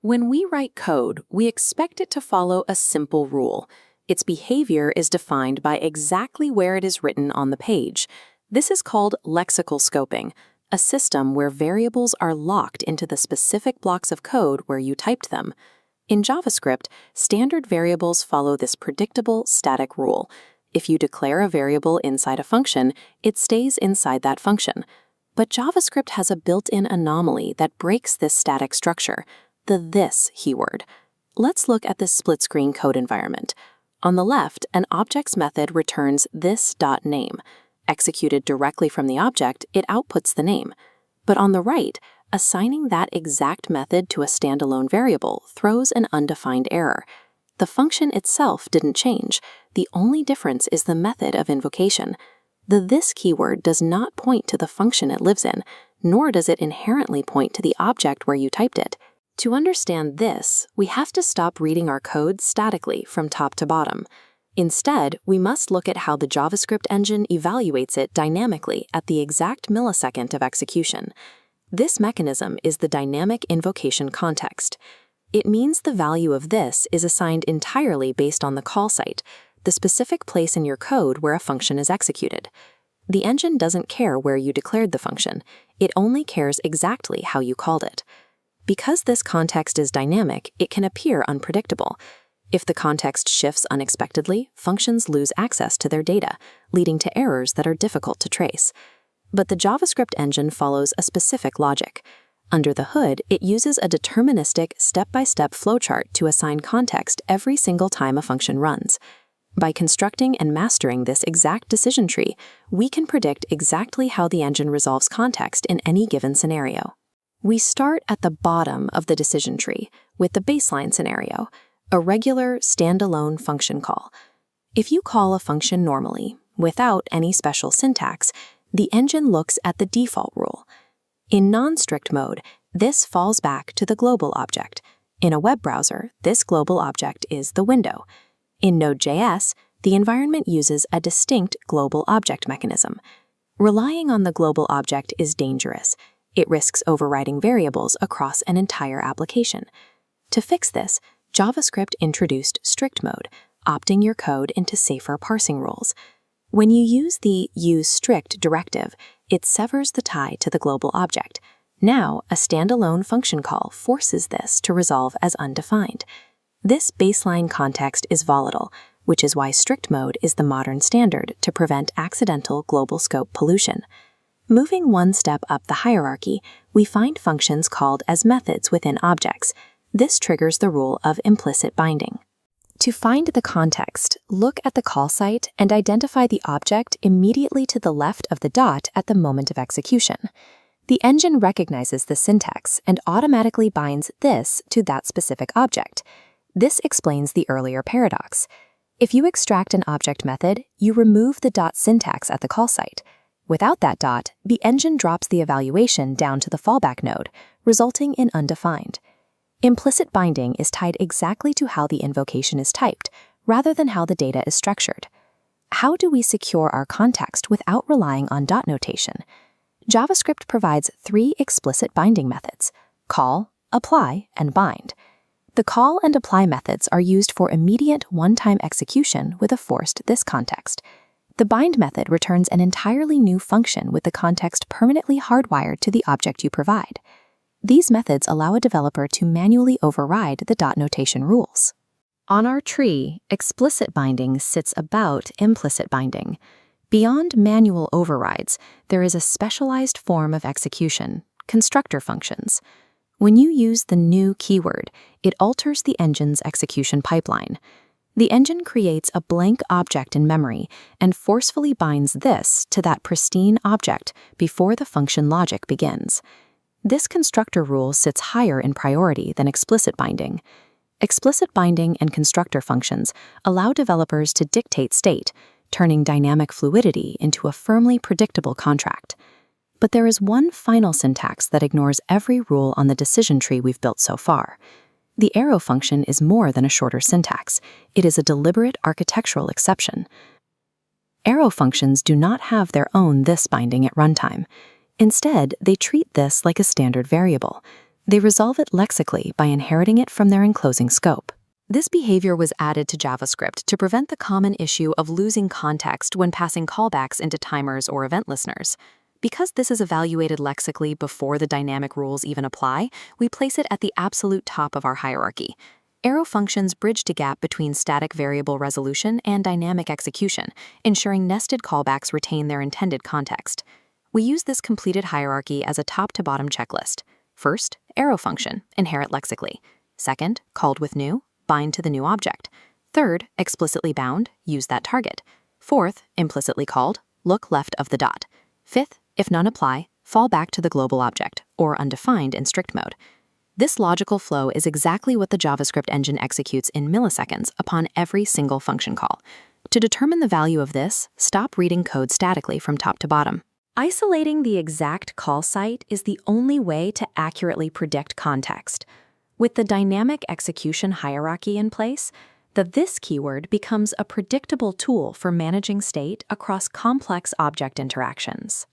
When we write code, we expect it to follow a simple rule. Its behavior is defined by exactly where it is written on the page. This is called lexical scoping, a system where variables are locked into the specific blocks of code where you typed them. In JavaScript, standard variables follow this predictable, static rule. If you declare a variable inside a function, it stays inside that function. But JavaScript has a built-in anomaly that breaks this static structure, the this keyword. Let's look at this split-screen code environment. On the left, an object's method returns this.name. Executed directly from the object, it outputs the name. But on the right, assigning that exact method to a standalone variable throws an undefined error. The function itself didn't change. The only difference is the method of invocation. The this keyword does not point to the function it lives in, nor does it inherently point to the object where you typed it. To understand this, we have to stop reading our code statically from top to bottom. Instead, we must look at how the JavaScript engine evaluates it dynamically at the exact millisecond of execution. This mechanism is the dynamic invocation context. It means the value of this is assigned entirely based on the call site, the specific place in your code where a function is executed. The engine doesn't care where you declared the function. It only cares exactly how you called it. Because this context is dynamic, it can appear unpredictable. If the context shifts unexpectedly, functions lose access to their data, leading to errors that are difficult to trace. But the JavaScript engine follows a specific logic. Under the hood, it uses a deterministic, step-by-step flowchart to assign context every single time a function runs. By constructing and mastering this exact decision tree, we can predict exactly how the engine resolves context in any given scenario. We start at the bottom of the decision tree with the baseline scenario, a regular standalone function call. If you call a function normally, without any special syntax, the engine looks at the default rule. In non-strict mode, this falls back to the global object. In a web browser, this global object is the window. In Node.js, the environment uses a distinct global object mechanism. Relying on the global object is dangerous. It risks overriding variables across an entire application. To fix this, JavaScript introduced strict mode, opting your code into safer parsing rules. When you use the useStrict directive, it severs the tie to the global object. Now, a standalone function call forces this to resolve as undefined. This baseline context is volatile, which is why strict mode is the modern standard to prevent accidental global scope pollution. Moving one step up the hierarchy, we find functions called as methods within objects. This triggers the rule of implicit binding. To find the context, look at the call site and identify the object immediately to the left of the dot at the moment of execution. The engine recognizes the syntax and automatically binds this to that specific object. This explains the earlier paradox. If you extract an object method, you remove the dot syntax at the call site. Without that dot, the engine drops the evaluation down to the fallback node, resulting in undefined. Implicit binding is tied exactly to how the invocation is typed, rather than how the data is structured. How do we secure our context without relying on dot notation? JavaScript provides 3 explicit binding methods: call, apply, and bind. The call and apply methods are used for immediate one-time execution with a forced this context. The bind method returns an entirely new function with the context permanently hardwired to the object you provide. These methods allow a developer to manually override the dot notation rules. On our tree, explicit binding sits about implicit binding. Beyond manual overrides, there is a specialized form of execution, constructor functions. When you use the new keyword, it alters the engine's execution pipeline. The engine creates a blank object in memory and forcefully binds this to that pristine object before the function logic begins. This constructor rule sits higher in priority than explicit binding. Explicit binding and constructor functions allow developers to dictate state, turning dynamic fluidity into a firmly predictable contract. But there is one final syntax that ignores every rule on the decision tree we've built so far. The arrow function is more than a shorter syntax. It is a deliberate architectural exception. Arrow functions do not have their own this binding at runtime. Instead, they treat this like a standard variable. They resolve it lexically by inheriting it from their enclosing scope. This behavior was added to JavaScript to prevent the common issue of losing context when passing callbacks into timers or event listeners. Because this is evaluated lexically before the dynamic rules even apply, we place it at the absolute top of our hierarchy. Arrow functions bridge the gap between static variable resolution and dynamic execution, ensuring nested callbacks retain their intended context. We use this completed hierarchy as a top-to-bottom checklist. First, arrow function, inherit lexically. Second, called with new, bind to the new object. Third, explicitly bound, use that target. Fourth, implicitly called, look left of the dot. Fifth, if none apply, fall back to the global object, or undefined in strict mode. This logical flow is exactly what the JavaScript engine executes in milliseconds upon every single function call. To determine the value of this, stop reading code statically from top to bottom. Isolating the exact call site is the only way to accurately predict context. With the dynamic execution hierarchy in place, the this keyword becomes a predictable tool for managing state across complex object interactions.